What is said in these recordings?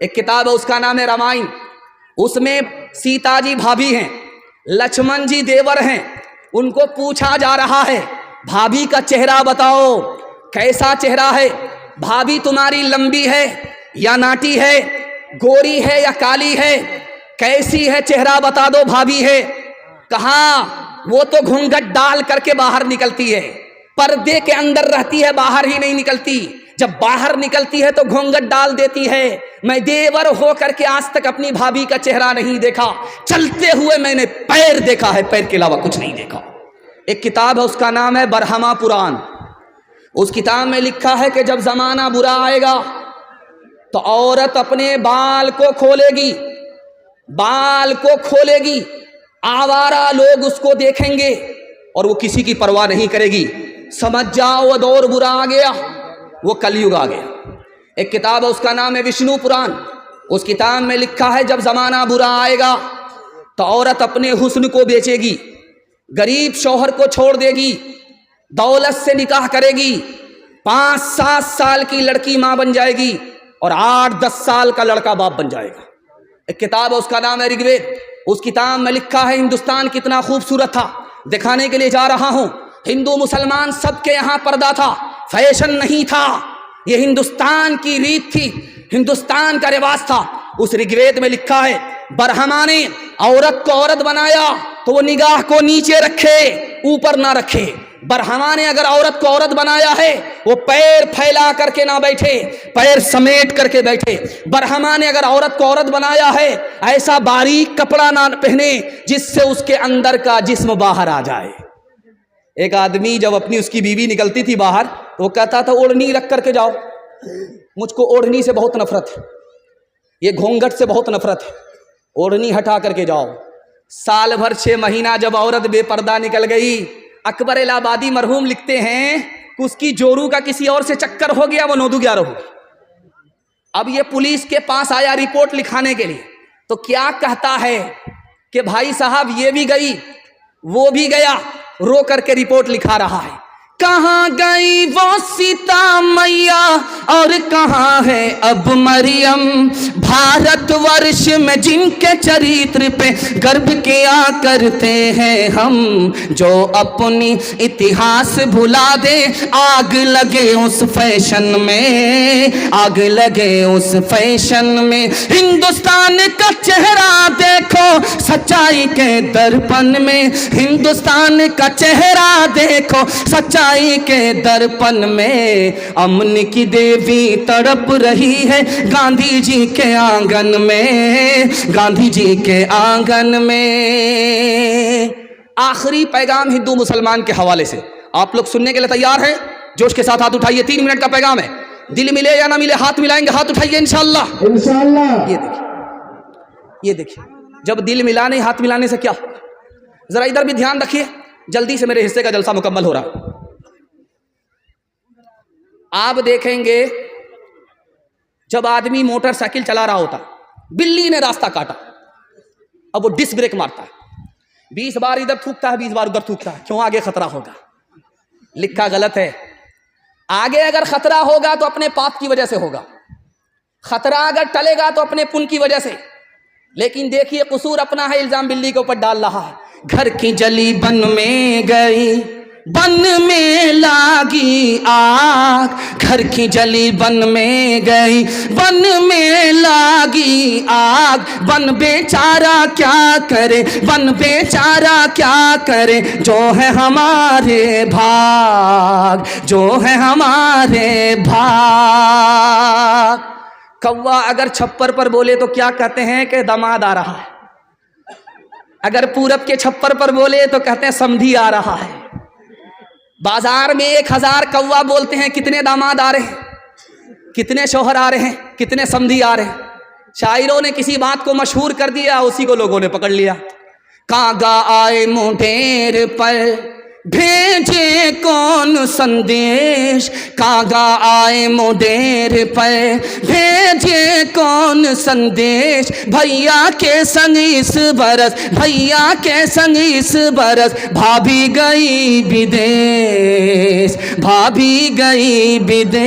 ایک کتاب ہے اس کا نام ہے رامائن. اس میں سیتا جی بھابھی ہیں, لکشمن جی دیور ہیں. ان کو پوچھا جا رہا ہے بھابھی کا چہرہ بتاؤ, کیسا چہرہ ہے؟ بھابھی تمہاری لمبی ہے یا ناٹی ہے, گوری ہے یا کالی ہے, کیسی ہے چہرہ بتا دو بھابھی ہے. کہاں وہ تو گھونگھٹ ڈال کر کے باہر نکلتی ہے, پردے کے اندر رہتی ہے, باہر ہی نہیں نکلتی. جب باہر نکلتی ہے تو گھونگھٹ ڈال دیتی ہے. میں دیور ہو کر کے آج تک اپنی بھابھی کا چہرہ نہیں دیکھا, چلتے ہوئے میں نے پیر دیکھا ہے, پیر کے علاوہ کچھ نہیں دیکھا. ایک کتاب ہے اس کا نام ہے برہما پران. اس کتاب میں لکھا ہے کہ جب زمانہ برا آئے گا تو عورت اپنے بال کو کھولے گی, بال کو کھولے گی, آوارہ لوگ اس کو دیکھیں گے اور وہ کسی کی پرواہ نہیں کرے گی. سمجھ جاؤ وہ دور برا آ گیا, وہ کلیوگ آ گیا. ایک کتاب ہے اس کا نام ہے وشنو پران. اس کتاب میں لکھا ہے جب زمانہ برا آئے گا تو عورت اپنے حسن کو بیچے گی, غریب شوہر کو چھوڑ دے گی, دولت سے نکاح کرے گی, 5-7 سال کی لڑکی ماں بن جائے گی اور 8-10 سال کا لڑکا باپ بن جائے گا. ایک کتاب ہے اس کا نام ہے رگ وید. اس کتاب میں لکھا ہے ہندوستان کتنا خوبصورت تھا. دکھانے کے لیے جا رہا ہوں, ہندو مسلمان سب کے یہاں پردہ تھا, فیشن نہیں تھا, یہ ہندوستان کی ریت تھی, ہندوستان کا رواج تھا. اس رگ وید میں لکھا ہے برہما نے عورت کو عورت بنایا تو وہ نگاہ کو نیچے رکھے, اوپر نہ رکھے. برہما نے اگر عورت کو عورت بنایا ہے وہ پیر پھیلا کر کے نہ بیٹھے, پیر سمیٹ کر کے بیٹھے. برہما نے اگر عورت کو عورت بنایا ہے ایسا باریک کپڑا نہ پہنے جس سے اس کے اندر کا جسم باہر آ جائے. ایک آدمی جب اپنی اس کی بیوی نکلتی تھی باہر تو وہ کہتا تھا اوڑھنی رکھ کر کے جاؤ, مجھ کو اوڑھنی سے بہت نفرت ہے, یہ گھونگھٹ سے بہت نفرت ہے, اوڑھنی ہٹا کر کے جاؤ. سال بھر 6 مہینہ جب عورت بے پردہ نکل گئی, اکبر الہ آبادی مرحوم لکھتے ہیں کہ اس کی جورو کا کسی اور سے چکر ہو گیا, وہ 9-11 ہو گئی. اب یہ پولیس کے پاس آیا رپورٹ لکھانے کے لیے, تو کیا کہتا ہے کہ بھائی صاحب یہ بھی گئی وہ بھی گیا, رو کر کے رپورٹ لکھا رہا ہے. کہاں گئی وہ سیتا میاں اور کہاں ہے اب مریم, بھارت ورش میں جن کے چریتر پہ گرو کیا کرتے ہیں ہم, جو اپنی اتہاس بھلا دے, آگ لگے اس فیشن میں, آگ لگے اس فیشن میں. ہندوستان کا چہرہ دیکھو سچائی کے درپن میں, ہندوستان کا چہرہ دیکھو سچائی کے درپن میں. امن کی دیوی تڑپ رہی ہے گاندھی جی کے آنگن میں, گاندھی جی کے آنگن میں. آخری پیغام ہندو مسلمان کے حوالے سے آپ لوگ سننے کے لیے تیار ہیں؟ جوش کے ساتھ ہاتھ اٹھائیے, 3 منٹ کا پیغام ہے. دل ملے یا نہ ملے ہاتھ ملائیں گے, ہاتھ اٹھائیے انشاءاللہ. یہ دیکھیے, یہ دیکھیے, جب دل ملانے ہاتھ ملانے سے کیا ہوگا. ذرا ادھر بھی دھیان رکھیے, جلدی سے میرے حصے کا جلسہ مکمل ہو رہا. آپ دیکھیں گے جب آدمی موٹر سائیکل چلا رہا ہوتا, بلی نے راستہ کاٹا, اب وہ ڈسک بریک مارتا ہے, 20 بار ادھر تھوکتا ہے, 20 بار ادھر تھوکتا ہے. کیوں؟ آگے خطرہ ہوگا. لکھا غلط ہے. آگے اگر خطرہ ہوگا تو اپنے پاپ کی وجہ سے ہوگا, خطرہ اگر ٹلے گا تو اپنے پن کی وجہ سے. لیکن دیکھیے قصور اپنا ہے, الزام بلی کے اوپر ڈال رہا ہے. گھر کی جلی بن میں گئی, بن میں لاگی آگ, گھر کی جلی بن میں گئی, بن میں لاگی آگ. بن بیچارہ کیا کرے, بن بیچارہ کیا کرے, جو ہے ہمارے بھاگ, جو ہے ہمارے بھاگ. کوا اگر چھپر پر بولے تو کیا کہتے ہیں کہ داماد آ رہا ہے, اگر پورب کے چھپر پر بولے تو کہتے ہیں سمدھی آ رہا ہے. بازار میں 1000 کوا بولتے ہیں, کتنے داماد آ رہے ہیں, کتنے شوہر آ رہے ہیں, کتنے سمدھی آ رہے ہیں. شاعروں نے کسی بات کو مشہور کر دیا, اسی کو لوگوں نے پکڑ لیا. کاغا آئے منڈیر پر بھیجے کون سندیش, کاغا آئے منڈیر پر بھیجے کون سندیش. بھیا کے سنگ اس برس, بھیا کے سنگ اس برس, بھابھی گئی بدیس, بھابھی گئی بدیس.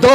2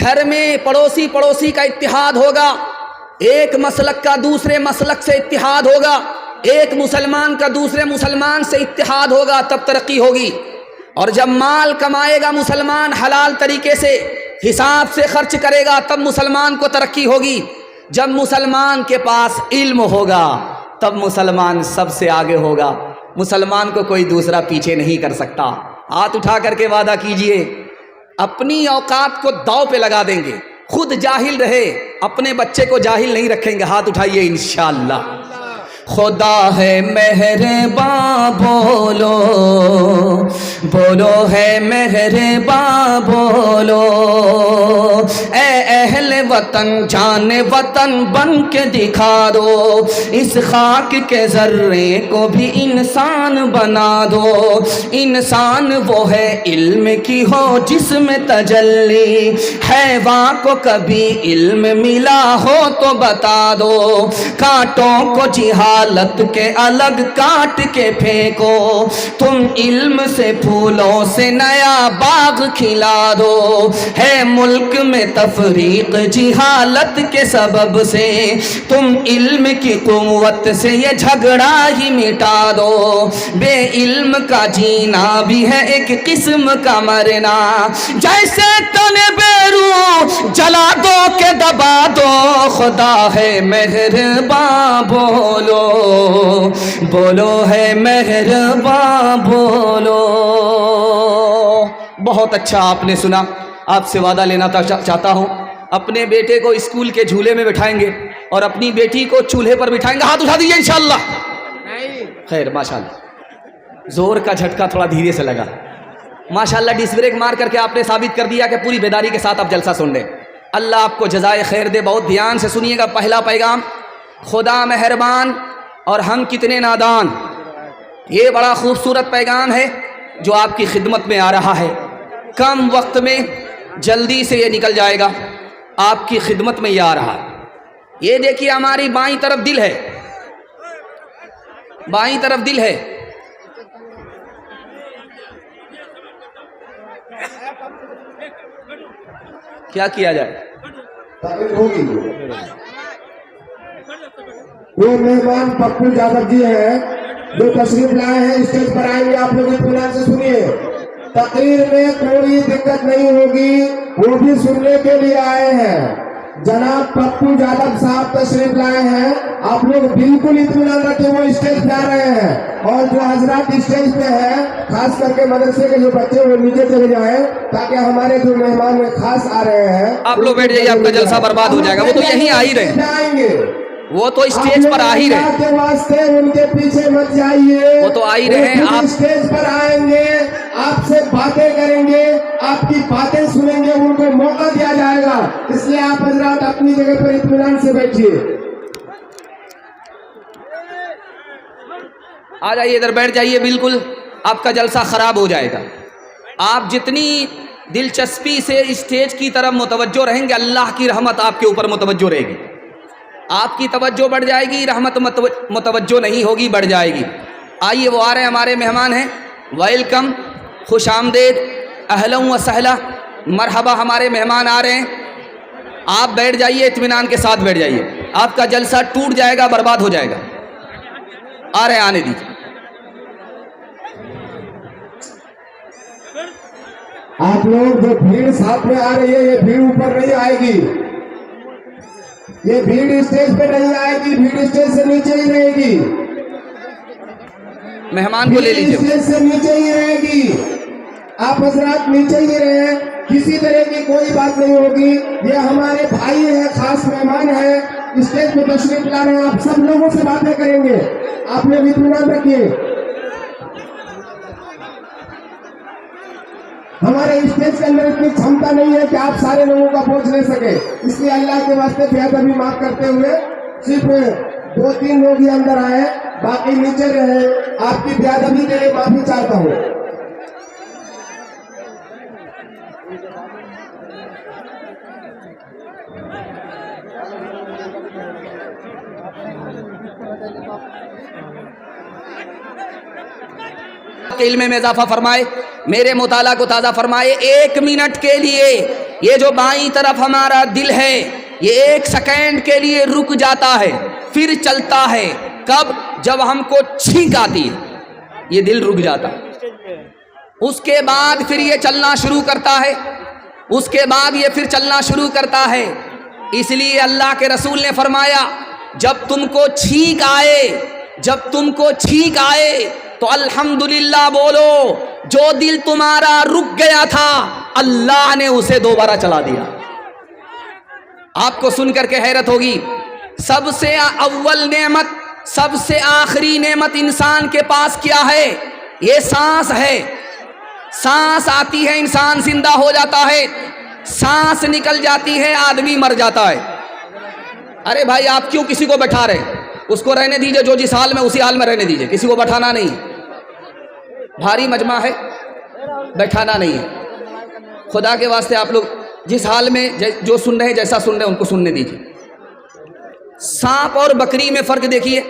گھر میں پڑوسی پڑوسی کا اتحاد ہوگا، ایک مسلک کا دوسرے مسلک سے اتحاد ہوگا، ایک مسلمان کا دوسرے مسلمان سے اتحاد ہوگا، تب ترقی ہوگی۔ اور جب مال کمائے گا مسلمان حلال طریقے سے حساب سے خرچ کرے گا، تب مسلمان کو ترقی ہوگی۔ جب مسلمان کے پاس علم ہوگا تب مسلمان سب سے آگے ہوگا، مسلمان کو کوئی دوسرا پیچھے نہیں کر سکتا۔ ہاتھ اٹھا کر کے وعدہ کیجئے، اپنی اوقات کو داؤ پہ لگا دیں گے، خود جاہل رہے اپنے بچے کو جاہل نہیں رکھیں گے۔ ہاتھ اٹھائیے انشاءاللہ۔ خدا ہے مہرباں بولو، بولو ہے مہرباں بولو، اے اہل وطن جان وطن بن کے دکھا دو، اس خاک کے ذرے کو بھی انسان بنا دو۔ انسان وہ ہے علم کی ہو جس میں تجلی، حیوان کو کبھی علم ملا ہو تو بتا دو، کانٹوں کو جہالت کے الگ کاٹ کے پھینکو، تم علم سے پھولوں سے نیا باغ کھلا دو، ہے ملک میں تفریق جہالت کے سبب سے، تم علم کی قوت سے یہ جھگڑا ہی مٹا دو، بے علم کا جینا بھی ہے ایک قسم کا مرنا، جیسے تن بیرو جلا دو کہ دبا دو، خدا ہے مہرباں بولو، بولو ہے مہرباں بولو۔ بہت اچھا آپ نے سنا، آپ سے وعدہ لینا چاہتا ہوں، اپنے بیٹے کو اسکول کے جھولے میں بٹھائیں گے اور اپنی بیٹی کو چولہے پر بٹھائیں گے۔ ہاتھ اٹھا دیجیے انشاءاللہ۔ خیر ماشاءاللہ، زور کا جھٹکا تھوڑا دھیرے سے لگا، ماشاءاللہ ڈس بریک مار کر کے آپ نے ثابت کر دیا کہ پوری بیداری کے ساتھ آپ جلسہ سن لیں۔ اللہ آپ کو جزائے خیر دے۔ بہت دھیان سے سنیے گا۔ پہلا پیغام، خدا مہربان اور ہم کتنے نادان، یہ بڑا خوبصورت پیغام ہے جو آپ کی خدمت میں آ رہا ہے۔ کم وقت میں جلدی سے یہ نکل جائے گا، آپ کی خدمت میں یہ آ رہا ہے۔ یہ دیکھیے ہماری بائیں طرف دل ہے، بائیں طرف دل ہے، کیا کیا جائے؟ وہ مہمان پپو یادو جی ہیں جو تشریف لائے ہیں، اسٹیج پر آئیں گے، آپ لوگ اطمینان سے سنیے۔ تقریر میں کوئی دقت نہیں ہوگی، وہ بھی سننے کے لیے آئے ہیں۔ جناب پپو یادو صاحب تشریف لائے ہیں، آپ لوگ بالکل اطمینان رکھیں، وہ اسٹیج پہ آ رہے ہیں۔ اور جو حضرات اسٹیج پہ ہیں، خاص کر کے مدرسے کے جو بچے وہ نیچے چلے جائیں تاکہ ہمارے جو مہمان خاص آ رہے ہیں آپ لوگ بیٹھ جائیے، آپ کا جلسہ برباد ہو جائے گا۔ وہ تو یہیں آ ہی رہے، آئیں گے، وہ تو اسٹیج پر آ ہی رہے، کے واسطے ان کے پیچھے مت جائیے، وہ تو آ ہی رہے ہیں۔ آپ اسٹیج پر آئیں گے، آپ سے باتیں کریں گے، آپ کی باتیں سنیں گے، ان کو موقع دیا جائے گا، اس لیے آپ حضرات اپنی جگہ پر اطمینان سے بیٹھیے۔ آ جائیے، ادھر بیٹھ جائیے، بالکل آپ کا جلسہ خراب ہو جائے گا۔ آپ جتنی دلچسپی سے اسٹیج کی طرف متوجہ رہیں گے، اللہ کی رحمت آپ کے اوپر متوجہ رہے گی، آپ کی توجہ بڑھ جائے گی، رحمت متوجہ نہیں ہوگی، بڑھ جائے گی۔ آئیے، وہ آ رہے ہیں، ہمارے مہمان ہیں، ویلکم، خوش آمدید، اہلا و سہلا، مرحبا، ہمارے مہمان آ رہے ہیں۔ آپ بیٹھ جائیے، اطمینان کے ساتھ بیٹھ جائیے، آپ کا جلسہ ٹوٹ جائے گا، برباد ہو جائے گا۔ آ رہے ہیں، آنے دیجیے۔ آپ لوگ جو بھیڑ ساتھ میں آ رہی ہے، یہ بھیڑ اوپر نہیں آئے گی، یہ بھیڑ اسٹیج پہ نہیں آئے گی، بھیڑ اسٹیج سے نیچے ہی رہے گی، مہمان کو لے لیجیے، اسٹیج سے نیچے ہی رہے گی، آپ حضرات نیچے ہی رہے، کسی طرح کی کوئی بات نہیں ہوگی۔ یہ ہمارے بھائی ہیں، خاص مہمان ہیں، اسٹیج پہ تشریف لا رہے ہیں، آپ سب لوگوں سے باتیں کریں گے، آپ لوگ اطمینان رکھیے۔ ہمارے اسٹیج کے اندر اتنی چھمتا نہیں ہے کہ آپ سارے لوگوں کا بوجھ لے سکے، اس لیے اللہ کے واسطے بے ادبی معاف کرتے ہوئے صرف 2-3 لوگ ہی اندر آئے، باقی نیچے رہے۔ آپ کی بے ادبی کے لیے معافی چاہتا ہوں۔ علم میں اضافہ فرمائے، میرے مطالعہ کو تازہ فرمائے۔ 1 منٹ کے لیے یہ جو بائیں طرف ہمارا دل ہے یہ 1 سیکنڈ کے لیے رک جاتا ہے پھر چلتا ہے. کب؟ جب ہم کو چھینک آتی ہے یہ دل رک جاتا ہے. اس کے بعد پھر یہ چلنا شروع کرتا ہے. اس کے بعد یہ پھر چلنا شروع کرتا ہے. اس لیے اللہ کے رسول نے فرمایا جب تم کو چھینک آئے تو الحمدللہ بولو. جو دل تمہارا رک گیا تھا اللہ نے اسے دوبارہ چلا دیا. آپ کو سن کر کے حیرت ہوگی. سب سے اول نعمت، سب سے آخری نعمت انسان کے پاس کیا ہے؟ یہ سانس ہے. سانس آتی ہے انسان زندہ ہو جاتا ہے، سانس نکل جاتی ہے آدمی مر جاتا ہے. ارے بھائی آپ کیوں کسی کو بٹھا رہے؟ اس کو رہنے دیجئے، جو جس حال میں اسی حال میں رہنے دیجئے، کسی کو بٹھانا نہیں. بھاری مجمع ہے، بٹھانا نہیں ہے. خدا کے واسطے آپ لوگ جس حال میں جو سن رہے ہیں، جیسا سن رہے ہیں ان کو سننے دیجئے. سانپ اور بکری میں فرق دیکھیے.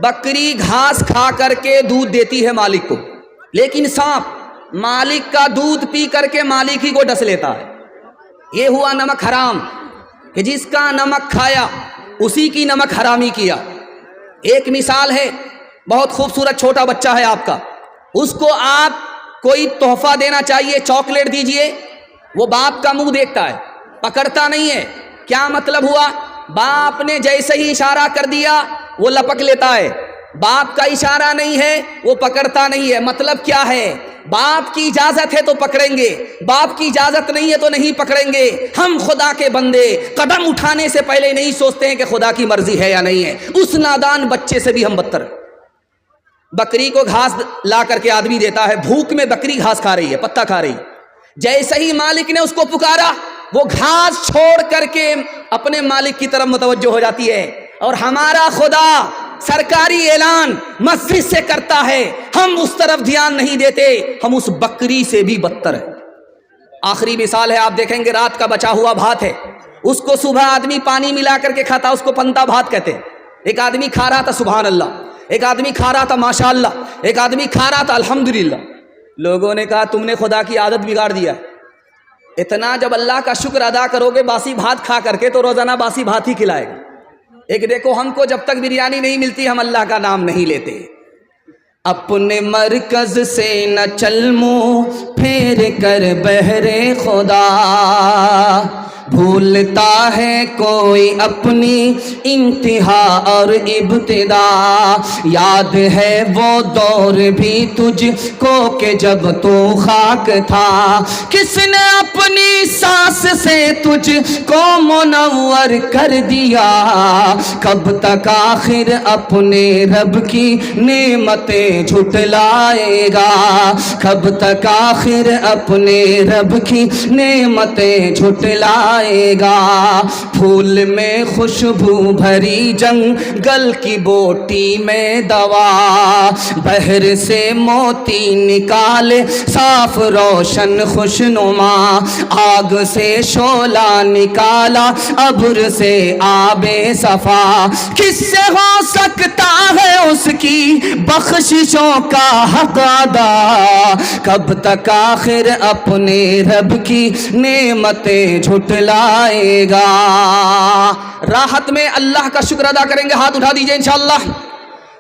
بکری گھاس کھا کر کے دودھ دیتی ہے مالک کو، لیکن سانپ مالک کا دودھ پی کر کے مالک ہی کو ڈس لیتا ہے. یہ ہوا نمک حرام کہ جس کا نمک کھایا اسی کی نمک حرامی کیا. ایک مثال ہے، بہت خوبصورت چھوٹا بچہ ہے آپ کا، اس کو آپ کوئی تحفہ دینا چاہیے، چاکلیٹ دیجئے، وہ باپ کا منہ دیکھتا ہے، پکڑتا نہیں ہے. کیا مطلب ہوا؟ باپ نے جیسے ہی اشارہ کر دیا وہ لپک لیتا ہے. باپ کا اشارہ نہیں ہے وہ پکڑتا نہیں ہے. مطلب کیا ہے؟ باپ کی اجازت ہے تو پکڑیں گے، باپ کی اجازت نہیں ہے تو نہیں پکڑیں گے. ہم خدا کے بندے قدم اٹھانے سے پہلے نہیں سوچتے ہیں کہ خدا کی مرضی ہے یا نہیں ہے. اس نادان بچے سے بھی ہم بدتر. بکری کو گھاس لا کر کے آدمی دیتا ہے، بھوک میں بکری گھاس کھا رہی ہے، پتا کھا رہی ہے. جیسے ہی مالک نے اس کو پکارا وہ گھاس چھوڑ کر کے اپنے مالک کی طرف متوجہ ہو جاتی ہے. اور ہمارا خدا سرکاری اعلان مسجد سے کرتا ہے، ہم اس طرف دھیان نہیں دیتے، ہم اس بکری سے بھی بدتر ہیں. آخری مثال ہے، آپ دیکھیں گے رات کا بچا ہوا بھات ہے، اس کو صبح آدمی پانی ملا کر کے کھاتا، اس کو پنتا بھات کہتے ہیں. ایک آدمی کھا رہا تھا سبحان اللہ، ایک آدمی کھا رہا تھا ماشاء اللہ، ایک آدمی کھا رہا تھا الحمدللہ. لوگوں نے کہا تم نے خدا کی عادت بگاڑ دیا. اتنا جب اللہ کا شکر ادا کرو گے باسی بھات کھا کر کے تو روزانہ باسی بھات ہی کھلائے گا. ایک دیکھو ہم کو جب تک بریانی نہیں ملتی ہم اللہ کا نام نہیں لیتے. اپنے مرکز سے نہ چل منہ پھیر کر بہرے خدا، بھولتا ہے کوئی اپنی انتہا اور ابتدا. یاد ہے وہ دور بھی تجھ کو کہ جب تو خاک تھا، کس نے اپنی سانس سے تجھ کو منور کر دیا. کب تک آخر اپنے رب کی نعمتیں جھٹلائے گا، کب تک آخر اپنے رب کی نعمتیں جھٹلائے گا. پھول میں خوشبو بھری جنگل کی بوٹی میں دوا، بحر سے موتی نکالے صاف روشن خوشنما. آگ سے شعلہ نکالا ابر سے آب صفا، کس سے ہو سکتا ہے اس کی بخششوں کا حق ادا. کب تک آخر اپنے رب کی نعمتیں جھٹلائے گا. راحت میں اللہ کا شکر ادا کریں گے، ہاتھ اٹھا دیجئے انشاءاللہ.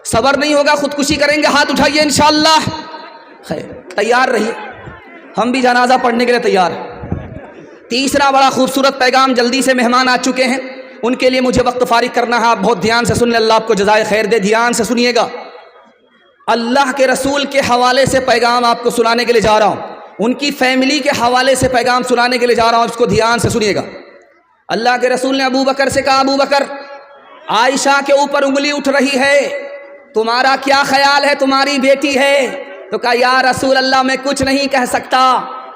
صبر نہیں ہوگا خودکشی کریں گے، ہاتھ اٹھائیے انشاءاللہ. خیر تیار رہیے، ہم بھی جنازہ پڑھنے کے لیے تیار ہیں. تیسرا بڑا خوبصورت پیغام، جلدی سے مہمان آ چکے ہیں ان کے لیے مجھے وقت فارغ کرنا ہے. آپ بہت دھیان سے سن لیں، اللہ آپ کو جزائے خیر دے. دھیان سے سنیے گا، اللہ کے رسول کے حوالے سے پیغام آپ کو سنانے کے لیے جا رہا ہوں، ان کی فیملی کے حوالے سے پیغام سنانے کے لیے جا رہا ہوں، اس کو دھیان سے سنیے گا. اللہ کے رسول نے ابو بکر سے کہا، ابو بکر عائشہ کے اوپر انگلی اٹھ رہی ہے، تمہارا کیا خیال ہے؟ تمہاری بیٹی ہے. تو کہا یا رسول اللہ میں کچھ نہیں کہہ سکتا،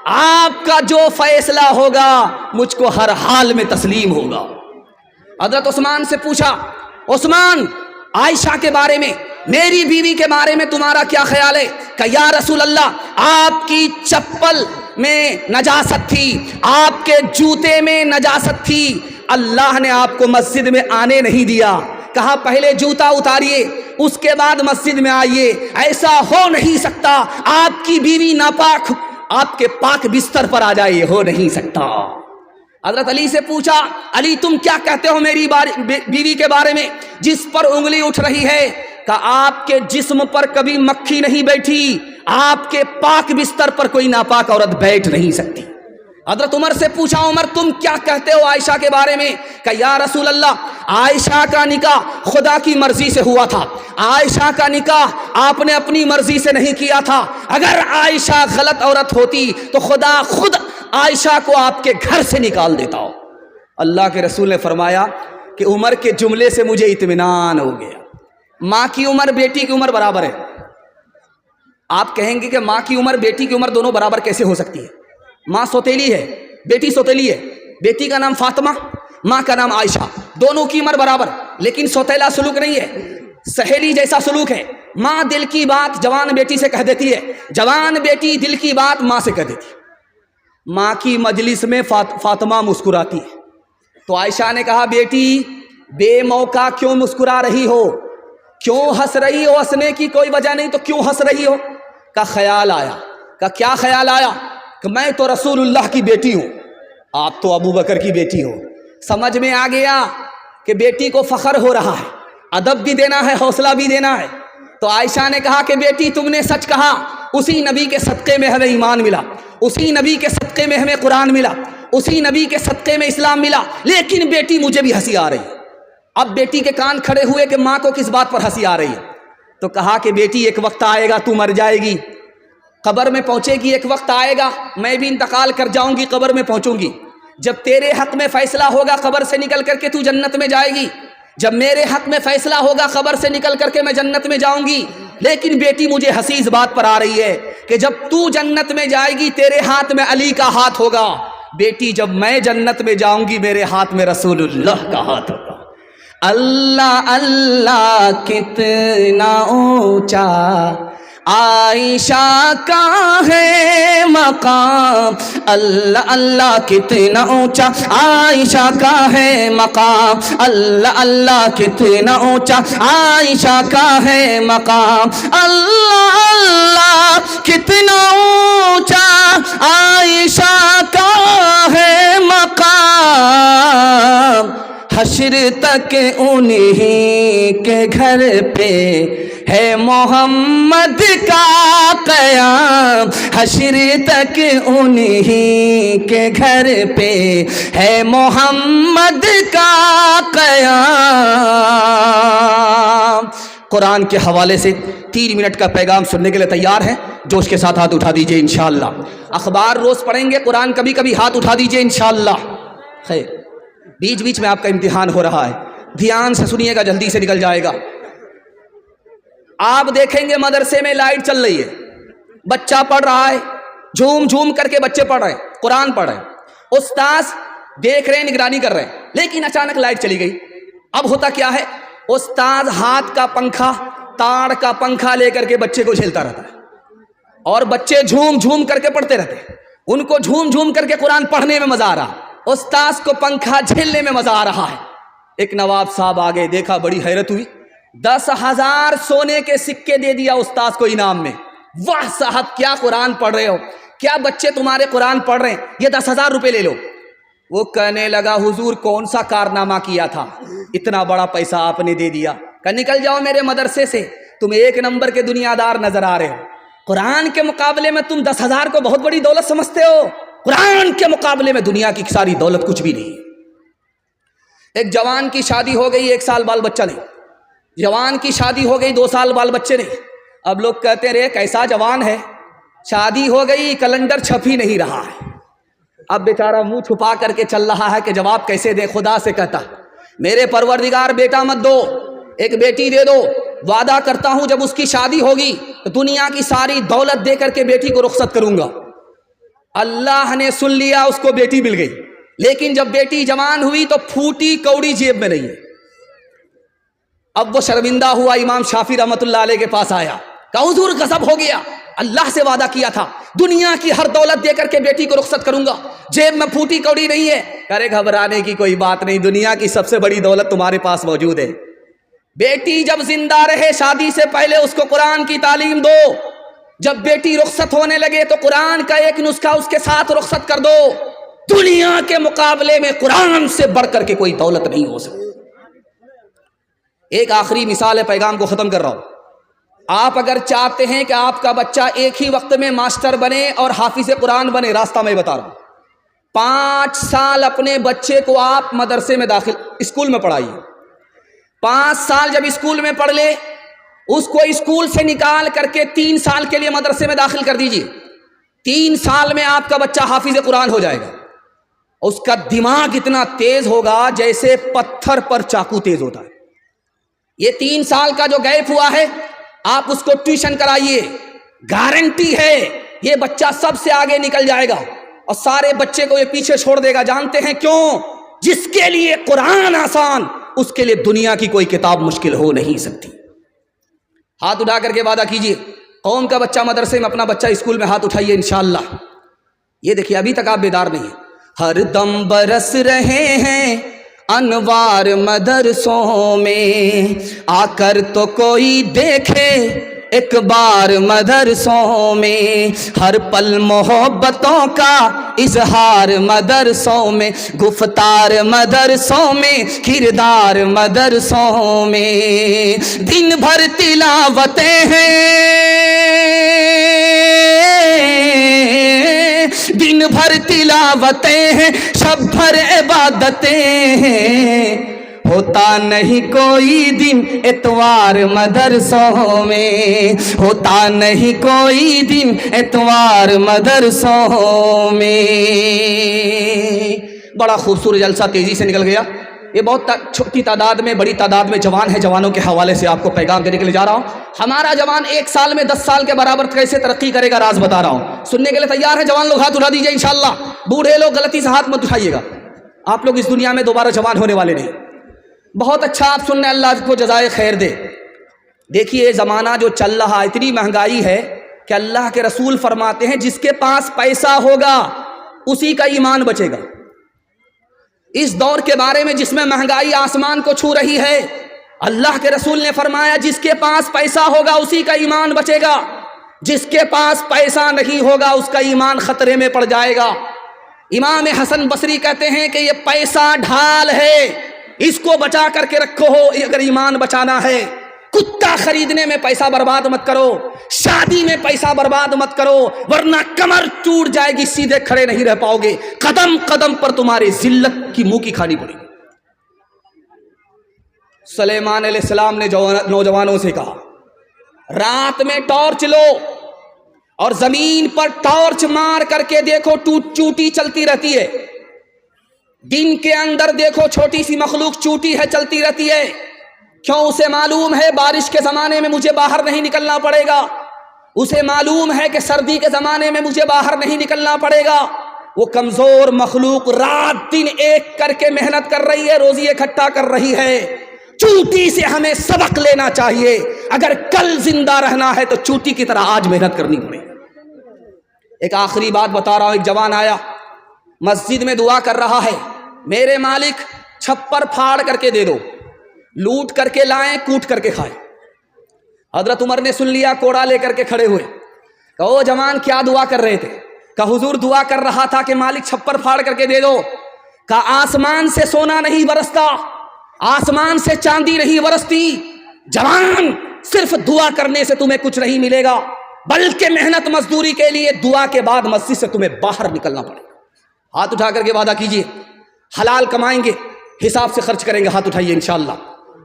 آپ کا جو فیصلہ ہوگا مجھ کو ہر حال میں تسلیم ہوگا. حضرت عثمان سے پوچھا، عثمان عائشہ کے بارے میں، میری بیوی کے بارے میں تمہارا کیا خیال ہے؟ کہ یا رسول اللہ آپ کی چپل میں نجاست تھی، آپ کے جوتے میں نجاست تھی، اللہ نے آپ کو مسجد میں آنے نہیں دیا. کہا پہلے جوتا اتاریے اس کے بعد مسجد میں آئیے. ایسا ہو نہیں سکتا، آپ کی بیوی ناپاک آپ کے پاک بستر پر آ جائے، یہ ہو نہیں سکتا۔ حضرت علی سے پوچھا، علی تم کیا کہتے ہو میری بیوی کے بارے میں جس پر انگلی اٹھ رہی ہے؟ کہا آپ کے جسم پر کبھی مکھی نہیں بیٹھی، آپ کے پاک بستر پر کوئی ناپاک عورت بیٹھ نہیں سکتی۔ حضرت عمر سے پوچھا، عمر تم کیا کہتے ہو عائشہ کے بارے میں؟ کہ یا رسول اللہ، عائشہ کا نکاح خدا کی مرضی سے ہوا تھا، عائشہ کا نکاح آپ نے اپنی مرضی سے نہیں کیا تھا، اگر عائشہ غلط عورت ہوتی تو خدا خود عائشہ کو آپ کے گھر سے نکال دیتا ہو۔ اللہ کے رسول نے فرمایا کہ عمر کے جملے سے مجھے اطمینان ہو گیا۔ ماں کی عمر بیٹی کی عمر برابر ہے۔ آپ کہیں گے کہ ماں کی عمر بیٹی کی عمر دونوں برابر کیسے ہو سکتی ہے؟ ماں سوتیلی ہے، بیٹی سوتیلی ہے، بیٹی کا نام فاطمہ، ماں کا نام عائشہ، دونوں کی عمر برابر، لیکن سوتیلا سلوک نہیں ہے، سہیلی جیسا سلوک ہے۔ ماں دل کی بات جوان بیٹی سے کہہ دیتی ہے، جوان بیٹی دل کی بات ماں سے کہہ دیتی ہے۔ ماں کی مجلس میں فاطمہ مسکراتی ہے تو عائشہ نے کہا، بیٹی بے موقع کیوں مسکرا رہی ہو؟ کیوں ہنس رہی ہو؟ ہنسنے کی کوئی وجہ نہیں تو کیوں ہنس رہی ہو؟ کا خیال آیا۔ کا کیا خیال آیا؟ کہ میں تو رسول اللہ کی بیٹی ہوں، آپ تو ابو بکر کی بیٹی ہو۔ سمجھ میں آ گیا کہ بیٹی کو فخر ہو رہا ہے، ادب بھی دینا ہے، حوصلہ بھی دینا ہے۔ تو عائشہ نے کہا کہ بیٹی تم نے سچ کہا، اسی نبی کے صدقے میں ہمیں ایمان ملا، اسی نبی کے صدقے میں ہمیں قرآن ملا، اسی نبی کے صدقے میں اسلام ملا، لیکن بیٹی مجھے بھی ہنسی آ رہی ہے۔ اب بیٹی کے کان کھڑے ہوئے کہ ماں کو کس بات پر ہنسی آ رہی ہے؟ تو کہا کہ بیٹی ایک وقت آئے گا تو مر جائے گی، قبر میں پہنچے گی، ایک وقت آئے گا میں بھی انتقال کر جاؤں گی، قبر میں پہنچوں گی، جب تیرے حق میں فیصلہ ہوگا قبر سے نکل کر کے تو جنت میں جائے گی، جب میرے حق میں فیصلہ ہوگا قبر سے نکل کر کے میں جنت میں جاؤں گی۔ لیکن بیٹی مجھے ہنسی اس بات پر آ رہی ہے کہ جب تو جنت میں جائے گی تیرے ہاتھ میں علی کا ہاتھ ہوگا، بیٹی جب میں جنت میں جاؤں گی میرے ہاتھ میں رسول اللہ کا ہاتھ ہوگا۔ اللہ اللہ کتنا اونچا عائشہ کا ہے مقام، اللہ اللہ کتنا اونچا عائشہ کا ہے مقام، اللہ اللہ کتنا اونچا عائشہ کا ہے مقام، اللہ اللہ کتنا اونچا عائشہ کا ہے مقام، حشر تک انہی کے گھر پہ ہے محمد کا قیام، حشر تک انہی کے گھر پہ ہے محمد کا قیام۔ قرآن کے حوالے سے 3 منٹ کا پیغام سننے کے لیے تیار ہیں؟ جوش کے ساتھ ہاتھ اٹھا دیجئے انشاءاللہ۔ اخبار روز پڑھیں گے، قرآن کبھی کبھی، ہاتھ اٹھا دیجئے انشاءاللہ۔ خیر، بیچ بیچ میں آپ کا امتحان ہو رہا ہے، دھیان سے سنیے گا، جلدی سے نکل جائے گا۔ آپ دیکھیں گے مدرسے میں لائٹ چل رہی ہے، بچہ پڑھ رہا ہے، جھوم جھوم کر کے بچے پڑھ رہے ہیں، قرآن پڑھ رہے ہیں، استاذ دیکھ رہے ہیں، نگرانی کر رہے ہیں، لیکن اچانک لائٹ چلی گئی۔ اب ہوتا کیا ہے؟ استاذ ہاتھ کا پنکھا، تار کا پنکھا لے کر کے بچے کو جھیلتا رہتا ہے، اور بچے جھوم جھوم کر کے پڑھتے رہتے ہیں، ان کو جھوم جھوم کر کے قرآن پڑھنے میں مزہ آ رہا، استاذ کو پنکھا جھیلنے میں مزہ آ رہا ہے۔ ایک نواب صاحب آگے دیکھا، بڑی حیرت ہوئی، 10,000 سونے کے سکے دے دیا استاذ کو انعام میں۔ واہ صاحب، کیا قرآن پڑھ رہے ہو، کیا بچے تمہارے قرآن پڑھ رہے ہیں، یہ 10,000 روپے لے لو۔ وہ کہنے لگا، حضور کون سا کارنامہ کیا تھا، اتنا بڑا پیسہ آپ نے دے دیا؟ کہ نکل جاؤ میرے مدرسے سے، تم 1 نمبر کے دنیا دار نظر آ رہے ہو، قرآن کے مقابلے میں تم 10,000 کو بہت بڑی دولت سمجھتے ہو، قرآن کے مقابلے میں دنیا کی ساری دولت کچھ بھی نہیں۔ ایک جوان کی شادی ہو گئی، 1 سال بال بچہ نہیں، جوان کی شادی ہو گئی، 2 سال بال بچے نہیں۔ اب لوگ کہتے رہے کیسا جوان ہے، شادی ہو گئی، کیلنڈر چھپ ہی نہیں رہا ہے۔ اب بیچارہ منہ چھپا کر کے چل رہا ہے کہ جواب کیسے دے۔ خدا سے کہتا، میرے پروردگار بیٹا مت دو، ایک بیٹی دے دو، وعدہ کرتا ہوں جب اس کی شادی ہوگی تو دنیا کی ساری دولت دے کر کے بیٹی کو رخصت کروں گا۔ اللہ نے سن لیا، اس کو بیٹی مل گئی، لیکن جب بیٹی جوان ہوئی تو پھوٹی کوڑی جیب میں نہیں ہے۔ اب وہ شرمندہ ہوا، امام شافعی رحمۃ اللہ علیہ کے پاس آیا، کہا حضور غضب ہو گیا، اللہ سے وعدہ کیا تھا دنیا کی ہر دولت دے کر کے بیٹی کو رخصت کروں گا، جیب میں پھوٹی کوڑی نہیں ہے۔ کرے گھبرانے کی کوئی بات نہیں، دنیا کی سب سے بڑی دولت تمہارے پاس موجود ہے۔ بیٹی جب زندہ رہے، شادی سے پہلے اس کو قرآن کی تعلیم دو، جب بیٹی رخصت ہونے لگے تو قرآن کا ایک نسخہ اس کے ساتھ رخصت کر دو. دنیا کے مقابلے میں قرآن سے بڑھ کر کے کوئی دولت نہیں ہو سکتی. ایک آخری مثال ہے, پیغام کو ختم کر رہا ہوں. آپ اگر چاہتے ہیں کہ آپ کا بچہ ایک ہی وقت میں ماسٹر بنے اور حافظ قرآن بنے, راستہ میں بتا رہا ہوں. 5 سال اپنے بچے کو آپ مدرسے میں اسکول میں پڑھائیے. 5 سال جب اسکول میں پڑھ لے, اس کو اسکول سے نکال کر کے 3 سال کے لیے مدرسے میں داخل کر دیجیے. 3 سال میں آپ کا بچہ حافظ قرآن ہو جائے گا. اس کا دماغ اتنا تیز ہوگا جیسے پتھر پر چاقو تیز ہوتا ہے. یہ 3 سال کا جو گیپ ہوا ہے, آپ اس کو ٹیوشن کرائیے, گارنٹی ہے یہ بچہ سب سے آگے نکل جائے گا اور سارے بچے کو یہ پیچھے چھوڑ دے گا. جانتے ہیں کیوں؟ جس کے لیے قرآن آسان, اس کے لیے دنیا کی کوئی کتاب مشکل ہو نہیں سکتی. ہاتھ اٹھا کر کے وعدہ کیجئے, قوم کا بچہ مدرسے میں, اپنا بچہ اسکول میں, ہاتھ اٹھائیے انشاءاللہ. یہ دیکھیے ابھی تک آپ بیدار نہیں ہیں. ہر دم برس رہے ہیں انوار مدرسوں میں, آ کر تو کوئی دیکھے ایک بار مدرسوں میں. ہر پل محبتوں کا اظہار مدرسوں میں, گفتار مدرسوں میں, کردار مدرسوں میں. دن بھر تلاوتیں ہیں, دن بھر تلاوتیں ہیں, شب بھر عبادتیں ہیں. ہوتا نہیں کوئی دن اتوار مدرسوں میں, ہوتا نہیں کوئی دن اتوار مدرسوں میں. بڑا خوبصورت جلسہ تیزی سے نکل گیا. یہ بہت چھوٹی تعداد میں, بڑی تعداد میں جوان ہیں. جوانوں کے حوالے سے آپ کو پیغام دینے کے لیے جا رہا ہوں. ہمارا جوان 1 سال میں 10 سال کے برابر کیسے ترقی کرے گا, راز بتا رہا ہوں. سننے کے لیے تیار ہیں جوان لوگ؟ ہاتھ اٹھا دیجئے انشاءاللہ. بوڑھے لوگ غلطی سے ہاتھ مت اٹھائیے گا, آپ لوگ اس دنیا میں دوبارہ جوان ہونے والے نہیں. بہت اچھا آپ سننے, اللہ کو جزائے خیر دے. دیکھیے یہ زمانہ جو چل رہا, اتنی مہنگائی ہے کہ اللہ کے رسول فرماتے ہیں جس کے پاس پیسہ ہوگا اسی کا ایمان بچے گا. اس دور کے بارے میں جس میں مہنگائی آسمان کو چھو رہی ہے, اللہ کے رسول نے فرمایا جس کے پاس پیسہ ہوگا اسی کا ایمان بچے گا, جس کے پاس پیسہ نہیں ہوگا اس کا ایمان خطرے میں پڑ جائے گا. امام حسن بصری کہتے ہیں کہ یہ پیسہ ڈھال ہے, اس کو بچا کر کے رکھو اگر ایمان بچانا ہے. کتا خریدنے میں پیسہ برباد مت کرو, شادی میں پیسہ برباد مت کرو, ورنہ کمر ٹوٹ جائے گی, سیدھے کھڑے نہیں رہ پاؤ گے. قدم قدم پر تمہاری ذلت کی منہ کی کھانی پڑے گی. سلیمان علیہ السلام نے نوجوانوں سے کہا رات میں ٹارچ لو اور زمین پر ٹارچ مار کر کے دیکھو چوٹی چلتی رہتی ہے. دن کے اندر دیکھو چھوٹی سی مخلوق چوٹی ہے, چلتی رہتی ہے. کیوں؟ اسے معلوم ہے بارش کے زمانے میں مجھے باہر نہیں نکلنا پڑے گا, اسے معلوم ہے کہ سردی کے زمانے میں مجھے باہر نہیں نکلنا پڑے گا. وہ کمزور مخلوق رات دن ایک کر کے محنت کر رہی ہے, روزی اکٹھا کر رہی ہے. چوٹی سے ہمیں سبق لینا چاہیے. اگر کل زندہ رہنا ہے تو چوٹی کی طرح آج محنت کرنی پڑے. ایک آخری بات بتا رہا ہوں. ایک جوان آیا, مسجد میں دعا کر رہا ہے, میرے مالک چھپر پھاڑ کر کے دے دو, لوٹ کر کے لائیں, کوٹ کر کے کھائیں. حضرت عمر نے سن لیا, کوڑا لے کر کے کھڑے ہوئے. کہا او جوان کیا دعا کر رہے تھے؟ کہا حضور دعا کر رہا تھا کہ مالک چھپر پھاڑ کر کے دے دو. کہا آسمان سے سونا نہیں برستا, آسمان سے چاندی نہیں برستی. جوان صرف دعا کرنے سے تمہیں کچھ نہیں ملے گا, بلکہ محنت مزدوری کے لیے دعا کے بعد مسجد سے تمہیں باہر نکلنا پڑے گا. ہاتھ اٹھا کر کے وعدہ کیجئے, حلال کمائیں گے, حساب سے خرچ کریں گے. ہاتھ اٹھائیے انشاءاللہ.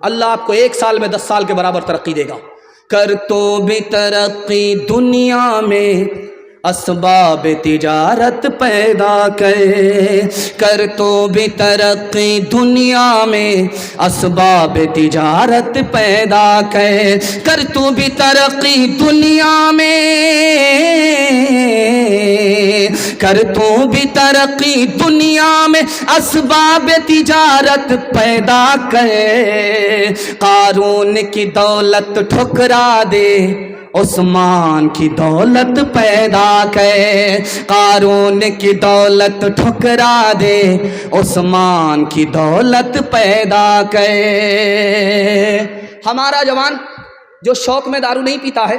اللہ آپ کو 1 سال میں 10 سال کے برابر ترقی دے گا. کر تو بھی ترقی دنیا میں اسباب تجارت پیدا کر تو بھی ترقی دنیا میں اسباب تجارت پیدا کر تو بھی ترقی دنیا میں کر تو بھی ترقی دنیا میں اسباب تجارت پیدا کر. قارون کی دولت ٹھکرا دے, عثمان کی دولت پیدا کر. قارون کی دولت ٹھکرا دے, عثمان کی دولت پیدا کر. ہمارا جوان جو شوق میں دارو نہیں پیتا ہے,